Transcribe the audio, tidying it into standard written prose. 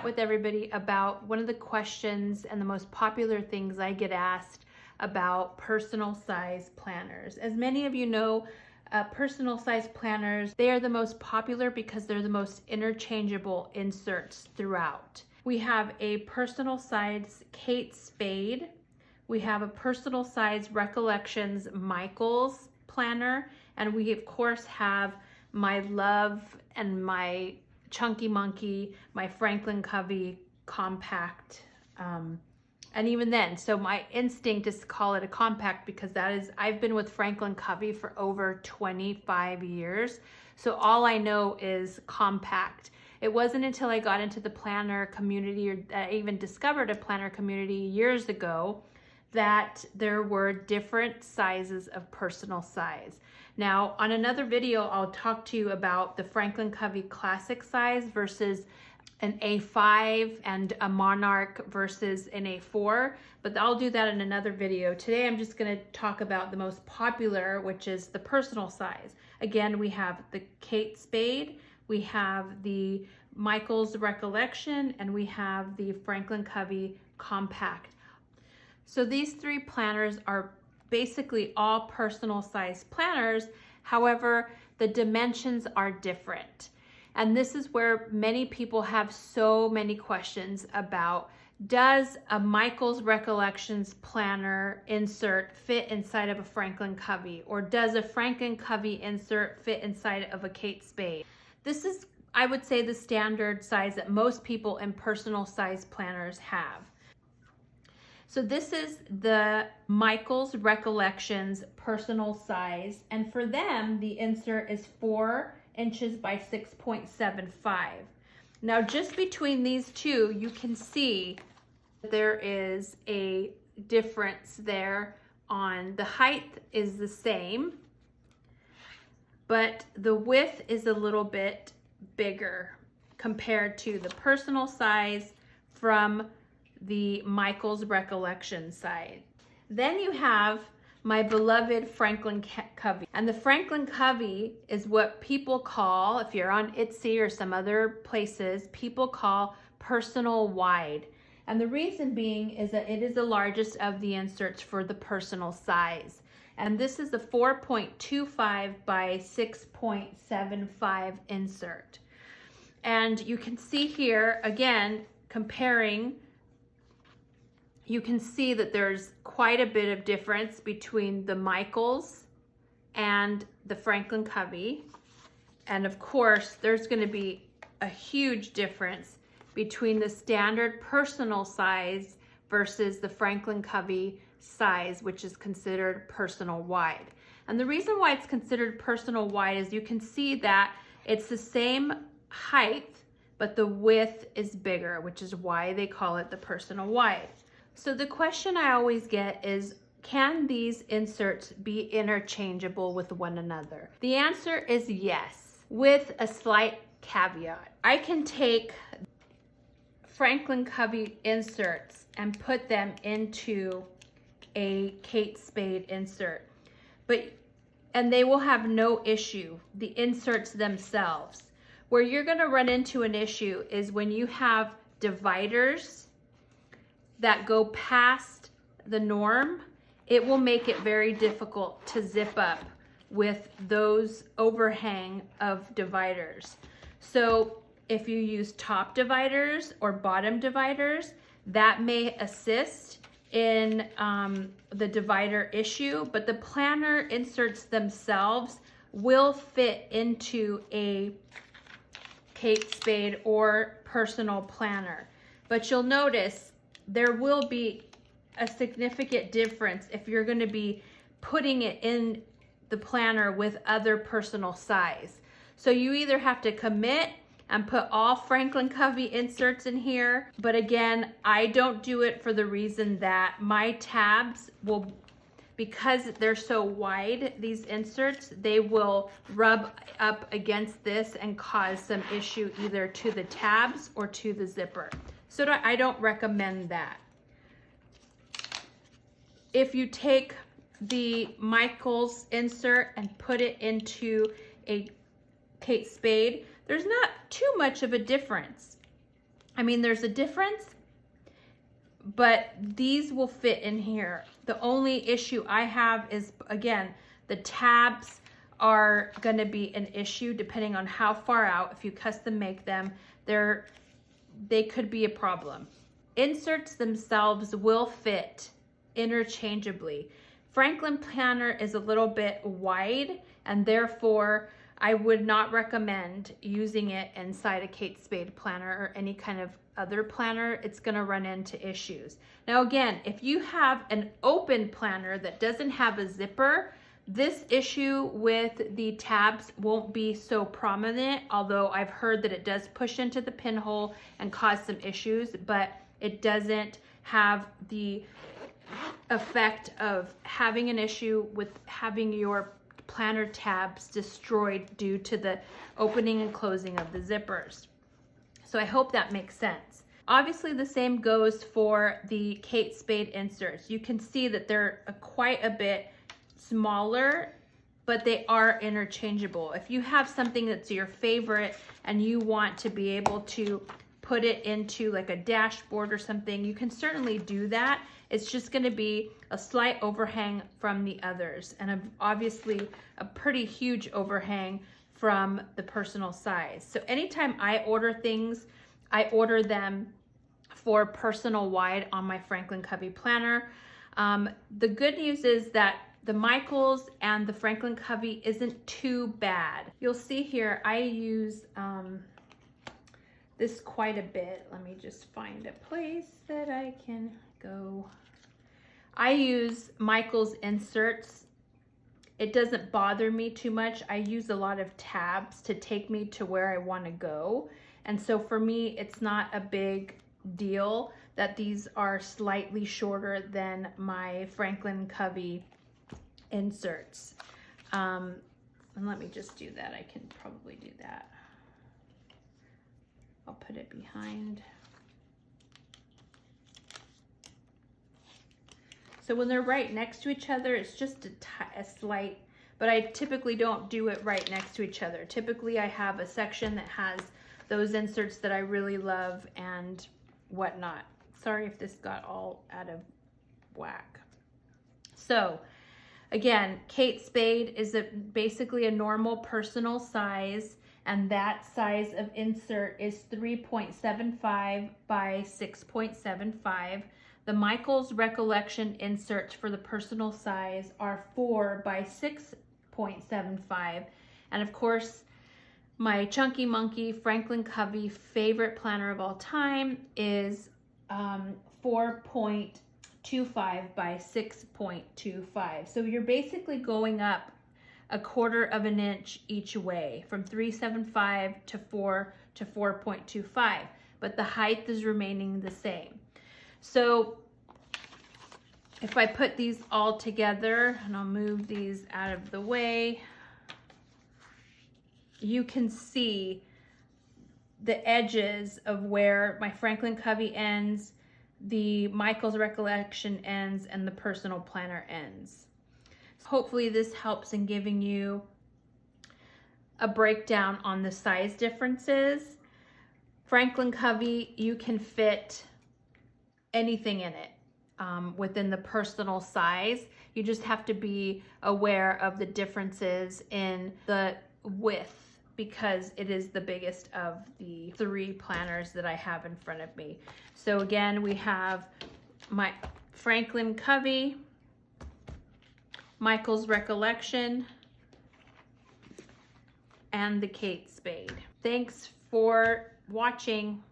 chat with everybody about one of the questions and the most popular things I get asked about personal size planners. As many of you know, personal size planners, they are the most popular because they're the most interchangeable inserts throughout. We have a personal size Kate Spade. We have a personal size Recollections Michaels planner. And we of course have my love and my Chunky Monkey, my Franklin Covey compact. And even then, so my instinct is to call it a compact because I've been with Franklin Covey for over 25 years. So all I know is compact. It wasn't until I got into the planner community or I even discovered a planner community years ago that there were different sizes of personal size. Now, on another video, I'll talk to you about the Franklin Covey classic size versus an A5 and a Monarch versus an A4, but I'll do that in another video. Today, I'm just gonna talk about the most popular, which is the personal size. Again, we have the Kate Spade, we have the Michaels Recollection, and we have the Franklin Covey compact. So these three planners are basically all personal size planners. However, the dimensions are different. And this is where many people have so many questions about, does a Michaels Recollections planner insert fit inside of a Franklin Covey? Or does a Franklin Covey insert fit inside of a Kate Spade? This is, I would say, the standard size that most people in personal size planners have. So this is the Michaels Recollections personal size, and for them, the insert is 4 inches by 6.75. Now, just between these two, you can see there is a difference there on the height is the same, but the width is a little bit bigger compared to the personal size from the Michaels Recollection side. Then you have my beloved Franklin Covey. And the Franklin Covey is what people call, if you're on Etsy or some other places, people call personal wide. And the reason being is that it is the largest of the inserts for the personal size. And this is the 4.25 by 6.75 insert. And you can see here, again, comparing, you can see that there's quite a bit of difference between the Michaels and the Franklin Covey. And of course, there's going to be a huge difference between the standard personal size versus the Franklin Covey size, which is considered personal wide. And the reason why it's considered personal wide is you can see that it's the same height, but the width is bigger, which is why they call it the personal wide. So the question I always get is, can these inserts be interchangeable with one another? The answer is yes, with a slight caveat. I can take Franklin Covey inserts and put them into a Kate Spade insert, and they will have no issue, the inserts themselves. Where you're gonna run into an issue is when you have dividers that go past the norm, it will make it very difficult to zip up with those overhang of dividers. So if you use top dividers or bottom dividers, that may assist in the divider issue, but the planner inserts themselves will fit into a Kate Spade or personal planner. But you'll notice there will be a significant difference if you're going to be putting it in the planner with other personal size. So you either have to commit and put all Franklin Covey inserts in here, but again, I don't do it for the reason that my tabs will, because they're so wide, these inserts, they will rub up against this and cause some issue either to the tabs or to the zipper. So I don't recommend that. If you take the Michaels insert and put it into a Kate Spade, there's not too much of a difference. I mean, there's a difference, but these will fit in here. The only issue I have is, again, the tabs are going to be an issue depending on how far out. If you custom make them, they could be a problem. Inserts themselves will fit interchangeably. Franklin Planner is a little bit wide, and therefore I would not recommend using it inside a Kate Spade planner or any kind of other planner. It's going to run into issues. Now again, if you have an open planner that doesn't have a zipper, this issue with the tabs won't be so prominent, although I've heard that it does push into the pinhole and cause some issues, but it doesn't have the effect of having an issue with having your planner tabs destroyed due to the opening and closing of the zippers. So I hope that makes sense. Obviously the same goes for the Kate Spade inserts. You can see that they're quite a bit smaller, but they are interchangeable. If you have something that's your favorite and you want to be able to put it into like a dashboard or something, you can certainly do that. It's just going to be a slight overhang from the others, and obviously a pretty huge overhang from the personal size. So anytime I order things, I order them for personal wide on my Franklin Covey planner. The good news is that the Michaels and the Franklin Covey isn't too bad. You'll see here I use this quite a bit. Let me just find a place that I can go. I use Michaels inserts. It doesn't bother me too much. I use a lot of tabs to take me to where I want to go. And so for me, it's not a big deal that these are slightly shorter than my Franklin Covey inserts. And let me just do that. I can probably do that. I'll put it behind. So when they're right next to each other, it's just a slight, but I typically don't do it right next to each other. Typically I have a section that has those inserts that I really love and whatnot. Sorry if this got all out of whack. So again, Kate Spade is basically a normal personal size, and that size of insert is 3.75 by 6.75. The Michaels Recollection inserts for the personal size are 4 by 6.75. And of course, my Chunky Monkey Franklin Covey favorite planner of all time is 4.25 by 6.25. So you're basically going up 1/4 of an inch each way, from 3.75 to 4 to 4.25, but the height is remaining the same. So if I put these all together, and I'll move these out of the way, you can see the edges of where my Franklin Covey ends, the Michaels Recollection ends, and the personal planner ends. Hopefully this helps in giving you a breakdown on the size differences. Franklin Covey, you can fit anything in it within the personal size. You just have to be aware of the differences in the width, because it is the biggest of the 3 planners that I have in front of me. So again, we have my Franklin Covey, Michaels Recollection, and the Kate Spade. Thanks for watching.